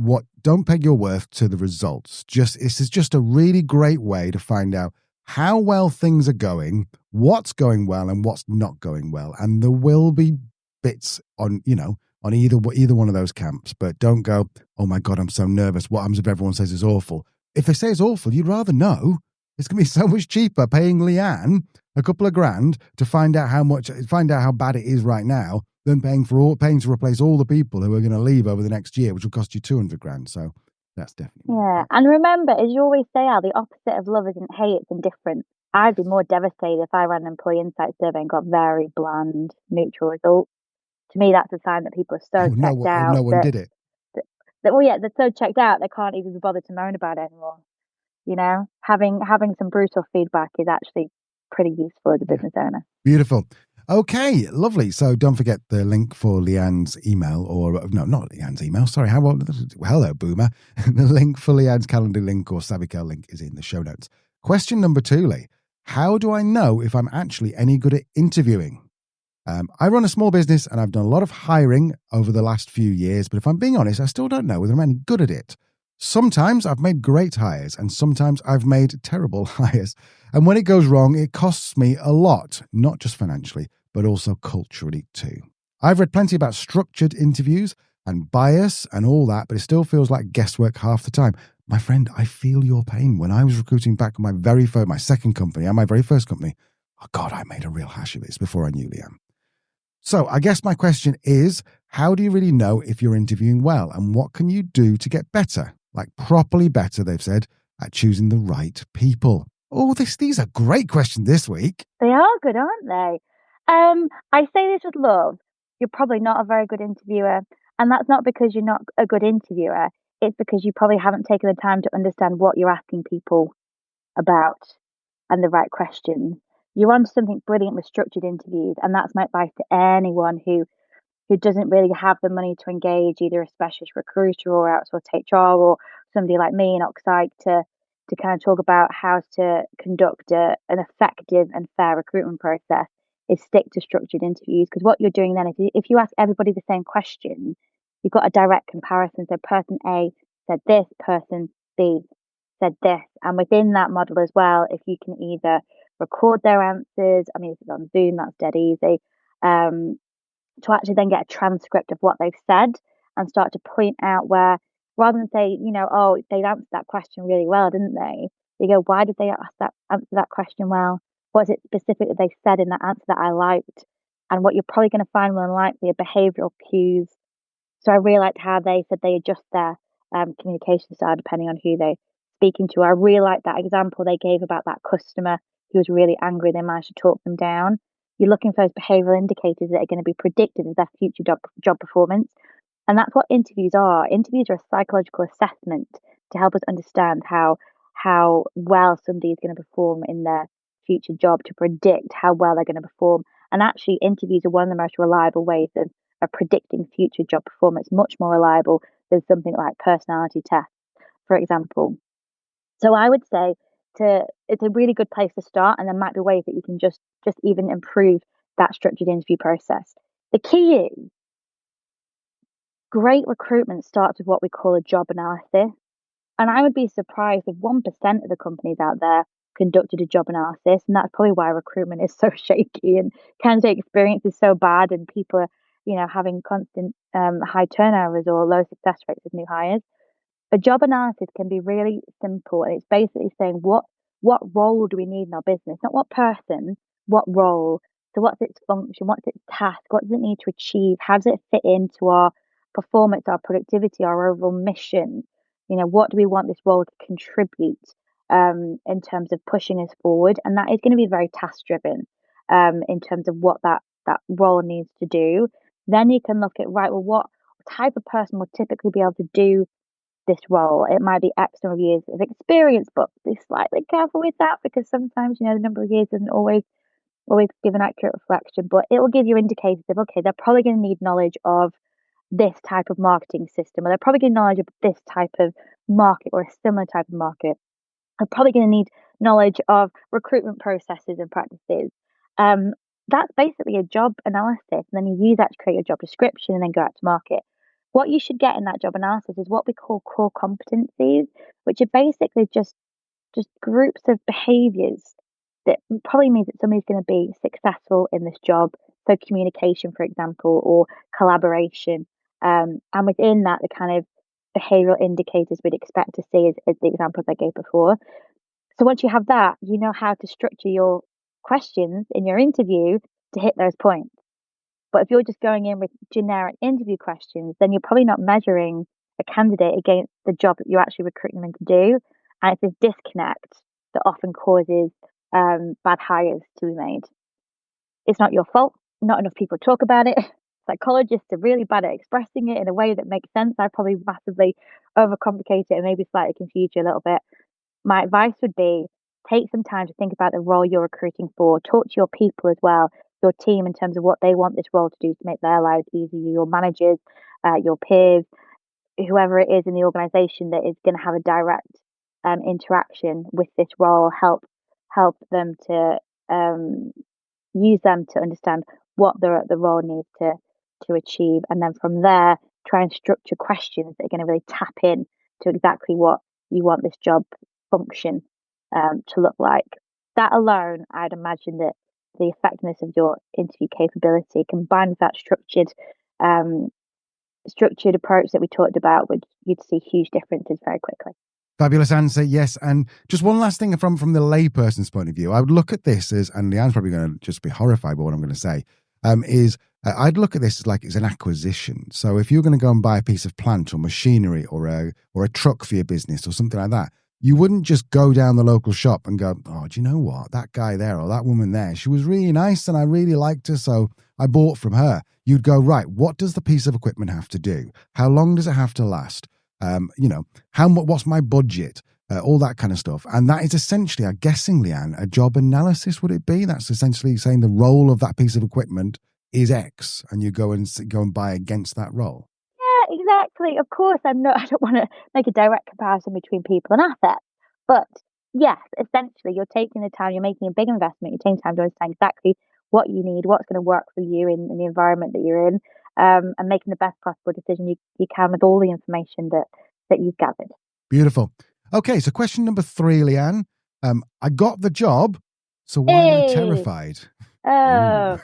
your worth to the results. This is just a really great way to find out how well things are going, what's going well and what's not going well. And there will be bits on either one of those camps, but don't go, oh my God, I'm so nervous. What happens if everyone says it's awful? If they say it's awful, you'd rather know. It's going to be so much cheaper paying Leanne a couple of grand to find out how bad it is right now than paying to replace all the people who are going to leave over the next year, which will cost you 200 grand. So that's definitely.
Yeah. And remember, as you always say, Al, the opposite of love isn't hate, it's indifference. I'd be more devastated if I ran an employee insight survey and got very bland, neutral results. To me, that's a sign that people are so checked out.
No one did it.
They're so checked out they can't even be bothered to moan about it anymore. Having some brutal feedback is actually pretty useful as a business owner.
Beautiful. Okay, lovely. So don't forget the link for Leanne's email, or no, not Leanne's email. Sorry, hello, boomer. The link for Leanne's calendar link or Savikel link is in the show notes. Question number 2, Lee. How do I know if I'm actually any good at interviewing? I run a small business and I've done a lot of hiring over the last few years, but if I'm being honest, I still don't know whether I'm any good at it. Sometimes I've made great hires and sometimes I've made terrible hires. And when it goes wrong, it costs me a lot, not just financially, but also culturally too. I've read plenty about structured interviews and bias and all that, but it still feels like guesswork half the time. My friend, I feel your pain. When I was recruiting back on my second company and my very first company, oh God, I made a real hash of this before I knew Leanne. So I guess my question is, how do you really know if you're interviewing well, and what can you do to get better? Like properly better, they've said, at choosing the right people. Oh, these are great questions this week.
They are good, aren't they? I say this with love. You're probably not a very good interviewer. And that's not because you're not a good interviewer. It's because you probably haven't taken the time to understand what you're asking people about and the right questions. You're on something brilliant with structured interviews. And that's my advice to anyone who doesn't really have the money to engage either a specialist recruiter or outsourced HR or somebody like me in Oxide to kind of talk about how to conduct an effective and fair recruitment process, is stick to structured interviews. Because what you're doing then, if you ask everybody the same question, you've got a direct comparison. So person A said this, person B said this. And within that model as well, if you can either record their answers, I mean, if it's on Zoom, that's dead easy, to actually then get a transcript of what they've said and start to point out where, rather than say, oh, they answered that question really well, didn't they? You go, why did they answer that question well? What is it specific that they said in that answer that I liked? And what you're probably going to find more than likely are behavioural cues. So I really liked how they said they adjust their communication style, depending on who they're speaking to. I really like that example they gave about that customer who was really angry. They managed to talk them down. You're looking for those behavioural indicators that are going to be predictive of their future job performance. And that's what interviews are. Interviews are a psychological assessment to help us understand how well somebody is going to perform in their future job, to predict how well they're going to perform. And actually, interviews are one of the most reliable ways of predicting future job performance, much more reliable than something like personality tests, for example. So I would say it's a really good place to start, and there might be ways that you can just even improve that structured interview process. The key is great recruitment starts with what we call a job analysis. And I would be surprised if 1% of the companies out there conducted a job analysis. And that's probably why recruitment is so shaky and candidate experience is so bad, and people are, having constant high turnovers or low success rates with new hires. A job analysis can be really simple, and it's basically saying what role do we need in our business, not what person, what role. So what's its function, what's its task, what does it need to achieve, how does it fit into our performance, our productivity, our overall mission? What do we want this role to contribute in terms of pushing us forward? And that is going to be very task driven in terms of what that role needs to do. Then you can look at, right, well, what type of person will typically be able to do this role? It might be X number of years of experience, but be slightly careful with that, because sometimes, the number of years doesn't always give an accurate reflection, but it will give you indicators of, okay, they're probably going to need knowledge of this type of marketing system, or they're probably going to need knowledge of this type of market or a similar type of market. They're probably going to need knowledge of recruitment processes and practices. That's basically a job analysis. And then you use that to create your job description and then go out to market. What you should get in that job analysis is what we call core competencies, which are basically just groups of behaviors that probably means that somebody's going to be successful in this job. So communication, for example, or collaboration. And within that, the kind of behavioral indicators we'd expect to see is the examples I gave before. So once you have that, you know how to structure your questions in your interview to hit those points. But if you're just going in with generic interview questions, then you're probably not measuring a candidate against the job that you're actually recruiting them to do. And it's this disconnect that often causes bad hires to be made. It's not your fault. Not enough people talk about it. Psychologists are really bad at expressing it in a way that makes sense. I probably massively overcomplicate it and maybe slightly confuse you a little bit. My advice would be take some time to think about the role you're recruiting for. Talk to your people as well, your team, in terms of what they want this role to do to make their lives easier, your managers, your peers, whoever it is in the organization that is going to have a direct interaction with this role. Help them to use them to understand what the role needs to achieve, and then from there try and structure questions that are going to really tap in to exactly what you want this job function to look like. That alone, I'd imagine that the effectiveness of your interview capability, combined with that structured approach that we talked about, you'd see huge differences very quickly.
Fabulous answer, yes. And just one last thing from the layperson's point of view, I would look at this as, and Leanne's probably going to just be horrified by what I'm going to say, I'd look at this as like it's an acquisition. So if you're going to go and buy a piece of plant or machinery or a truck for your business or something like that, you wouldn't just go down the local shop and go, oh, do you know what? That guy there or that woman there, she was really nice and I really liked her, so I bought from her. You'd go, right, what does the piece of equipment have to do? How long does it have to last? What's my budget? All that kind of stuff. And that is essentially, I'm guessing, Leanne, a job analysis, would it be? That's essentially saying the role of that piece of equipment is X, and you go and buy against that role.
Yeah, exactly. Of course, I don't want to make a direct comparison between people and assets, but yes, essentially, you're taking the time, you're making a big investment, you're taking time to understand exactly what you need, what's going to work for you in the environment that you're in, and making the best possible decision you can with all the information that you've gathered.
Beautiful. Okay, so question number 3, Leanne. I got the job, so why am I terrified?
Oh.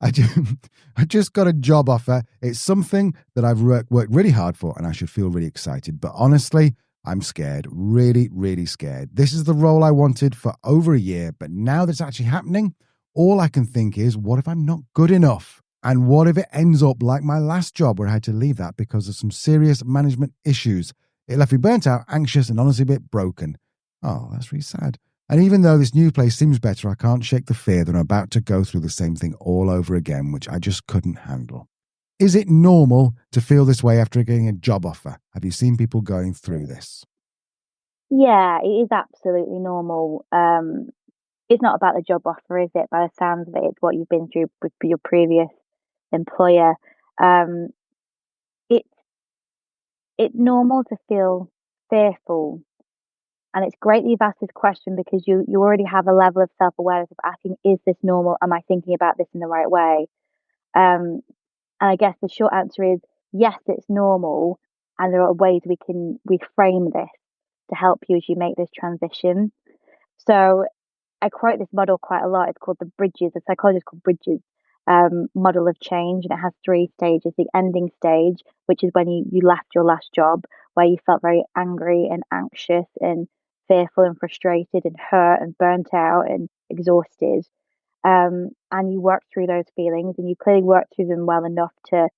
I just got a job offer. It's something that I've worked really hard for, and I should feel really excited. But honestly, I'm scared, really, really scared. This is the role I wanted for over a year, but now that it's actually happening, all I can think is, what if I'm not good enough? And what if it ends up like my last job where I had to leave that because of some serious management issues? It left me burnt out, anxious, and honestly a bit broken. Oh, that's really sad. And even though this new place seems better, I can't shake the fear that I'm about to go through the same thing all over again, which I just couldn't handle. Is it normal to feel this way after getting a job offer? Have you seen people going through this?
Yeah, it is absolutely normal. It's not about the job offer, is it? By the sounds of it, it's what you've been through with your previous employer. Um, it's it's normal to feel fearful, and it's great that you've asked this question because you already have a level of self awareness of asking, is this normal? Am I thinking about this in the right way? Um, and I guess the short answer is yes, it's normal, and there are ways we can reframe this to help you as you make this transition. So I quote this model quite a lot. It's called the Bridges, a psychologist called Bridges model of change. And it has three stages. The ending stage, which is when you left your last job, where you felt very angry and anxious and fearful and frustrated and hurt and burnt out and exhausted. And you worked through those feelings and you clearly worked through them well enough to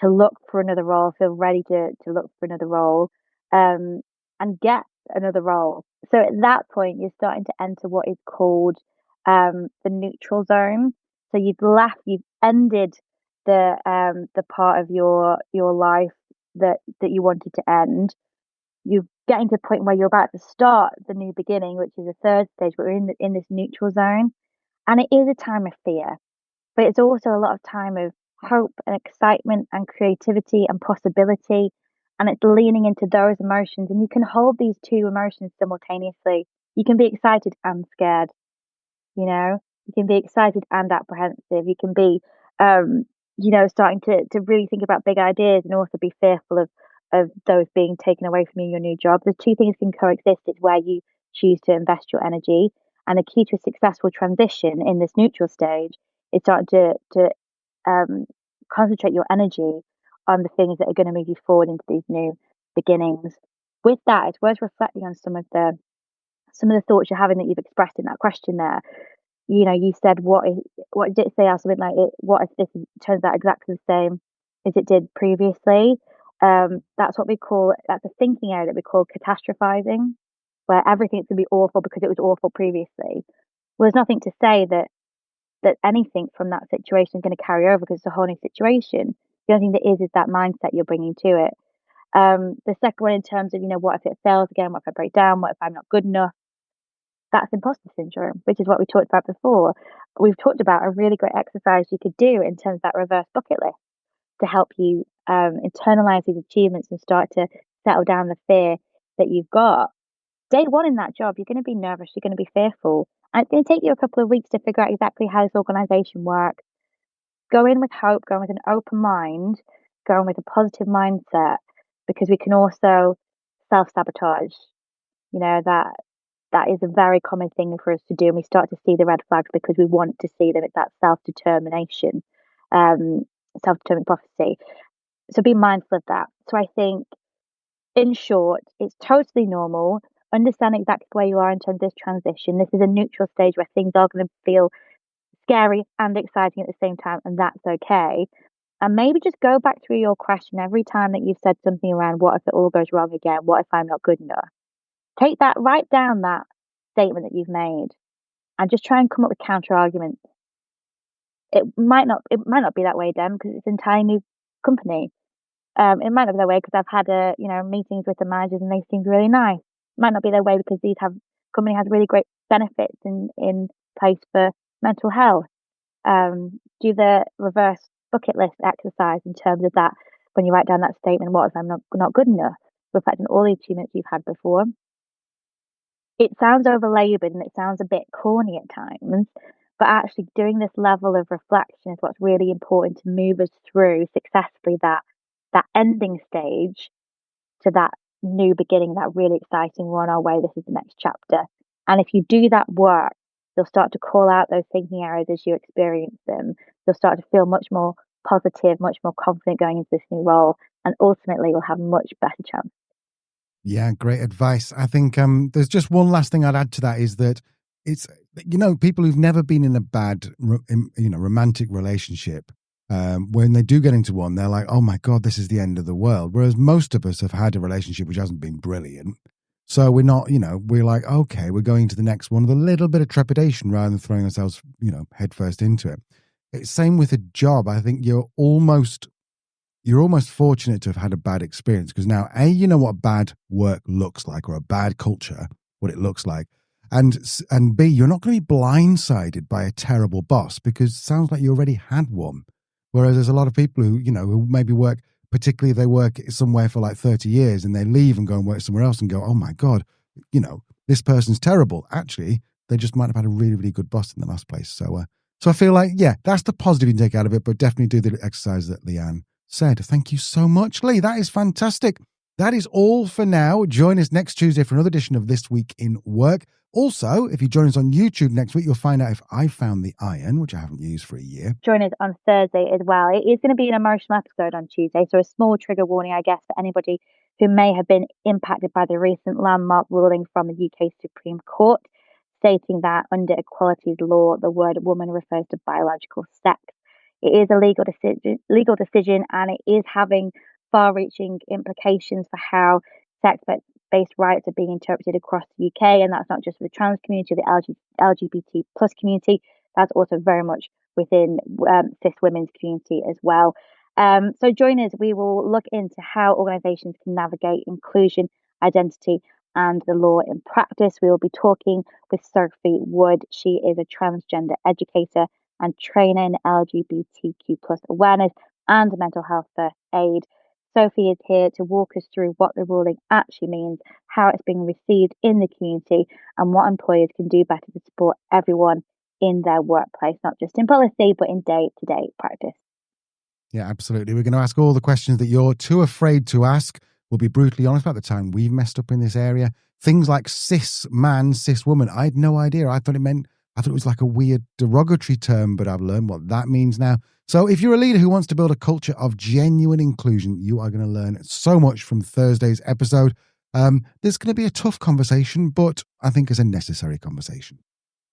look for another role, feel ready to look for another role, and get another role. So at that point, you're starting to enter what is called the neutral zone. So you've ended the part of your life that you wanted to end. You're getting to the point where you're about to start the new beginning, which is the third stage. But we're in this neutral zone, and it is a time of fear, but it's also a lot of time of hope and excitement and creativity and possibility. And it's leaning into those emotions. And you can hold these two emotions simultaneously. You can be excited and scared, you know, you can be excited and apprehensive. You can be, starting to really think about big ideas and also be fearful of those being taken away from you in your new job. The two things can coexist. It's where you choose to invest your energy. And the key to a successful transition in this neutral stage is starting to concentrate your energy on the things that are going to move you forward into these new beginnings. With that, it's worth reflecting on some of the thoughts you're having that you've expressed in that question there. You know, you said what did it say? Something like, what if this turns out exactly the same as it did previously? That's a thinking area that we call catastrophizing, where everything's going to be awful because it was awful previously. Well, there's nothing to say that anything from that situation is going to carry over because it's a whole new situation. The only thing that is that mindset you're bringing to it. The second one, in terms of, what if it fails again? What if I break down? What if I'm not good enough? That's imposter syndrome, which is what we talked about before. We've talked about a really great exercise you could do in terms of that reverse bucket list to help you internalize these achievements and start to settle down the fear that you've got. Day one in that job, you're going to be nervous, you're going to be fearful. And it's going to take you a couple of weeks to figure out exactly how this organization works. Go in with hope, go in with an open mind, go in with a positive mindset, because we can also self-sabotage. That is a very common thing for us to do, and we start to see the red flags because we want to see them. It's that self-determination, self-determined prophecy. So be mindful of that. So I think, in short, it's totally normal. Understand exactly where you are in terms of this transition. This is a neutral stage where things are going to feel scary and exciting at the same time, and that's okay. And maybe just go back through your question every time that you've said something around, what if it all goes wrong again? What if I'm not good enough? Write down that statement that you've made and just try and come up with counter arguments. It might not be that way, then, because it's an entirely new company. It might not be that way because I've had meetings with the managers and they seemed really nice. It might not be that way because company has really great benefits in place for mental health. Do the reverse bucket list exercise in terms of that. When you write down that statement, what if I'm not good enough? Reflecting all the achievements you've had before. It sounds over-laboured and it sounds a bit corny at times, but actually doing this level of reflection is what's really important to move us through successfully that ending stage to that new beginning, that really exciting, we're on our way, this is the next chapter. And if you do that work, you'll start to call out those thinking errors as you experience them. You'll start to feel much more positive, much more confident going into this new role, and ultimately you'll have a much better chance.
Yeah, great advice. I think there's just one last thing I'd add to that is that it's people who've never been in a bad, romantic relationship, when they do get into one, they're like, oh my God, this is the end of the world. Whereas most of us have had a relationship which hasn't been brilliant. So we're not, we're like, okay, we're going to the next one with a little bit of trepidation rather than throwing ourselves, headfirst into it. It's same with a job. I think you're almost fortunate to have had a bad experience because now, A, you know what bad work looks like or a bad culture, what it looks like. And B, you're not going to be blindsided by a terrible boss because it sounds like you already had one. Whereas there's a lot of people who, who maybe work, particularly if they work somewhere for like 30 years and they leave and go and work somewhere else and go, oh my God, this person's terrible. Actually, they just might have had a really, really good boss in the last place. So I feel like, yeah, that's the positive you can take out of it, but definitely do the exercise that Leanne said. Thank you so much, Lee. That is fantastic. That is all for now. Join us next Tuesday for another edition of This Week in Work. Also, if you join us on YouTube next week, you'll find out if I found the iron, which I haven't used for a year.
Join us on Thursday as well. It is going to be an emotional episode on Tuesday, so a small trigger warning, I guess, for anybody who may have been impacted by the recent landmark ruling from the UK Supreme Court, stating that under equalities law, the word woman refers to biological sex. It is a legal decision, and it is having far-reaching implications for how sex-based rights are being interpreted across the UK, and that's not just for the trans community, the LGBT plus community. That's also very much within cis women's community as well. So join us. We will look into how organisations can navigate inclusion, identity, and the law in practice. We will be talking with Sophie Wood. She is a transgender educator and trainer in LGBTQ plus awareness and mental health first aid. Sophie is here to walk us through what the ruling actually means, how it's being received in the community, and what employers can do better to support everyone in their workplace, not just in policy, but in day-to-day practice.
Yeah, absolutely. We're going to ask all the questions that you're too afraid to ask. We'll be brutally honest about the time we've messed up in this area. Things like cis man, cis woman. I had no idea. I thought it was like a weird derogatory term, but I've learned what that means now. So if you're a leader who wants to build a culture of genuine inclusion, you are going to learn so much from Thursday's episode. There's going to be a tough conversation, but I think it's a necessary conversation.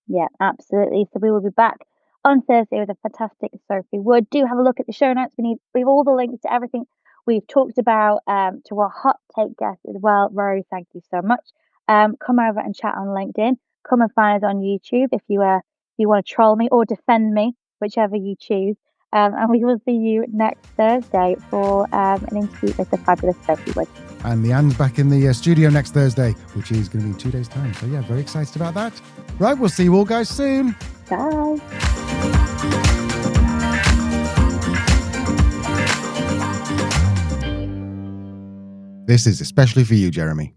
Yeah, absolutely. So we will be back on Thursday with a fantastic Sophie Wood. Do have a look at the show notes. We've all the links to everything we've talked about, to our hot take guest as well. Rory, thank you so much. Come over and chat on LinkedIn. Come and find us on YouTube if you want to troll me or defend me, whichever you choose. And we will see you next Thursday for an interview with the fabulous Sophie Wood.
And Leanne's back in the studio next Thursday, which is going to be in 2 days' time. So yeah, very excited about that. Right, we'll see you all guys soon.
Bye.
This is especially for you, Jeremy.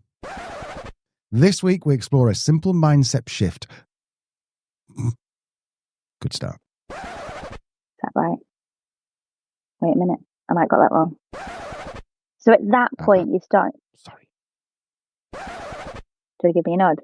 This week, we explore a simple mindset shift. Good start.
Is that right? Wait a minute. I might got that wrong. So at that point, you start...
Sorry.
Do you give me a nod?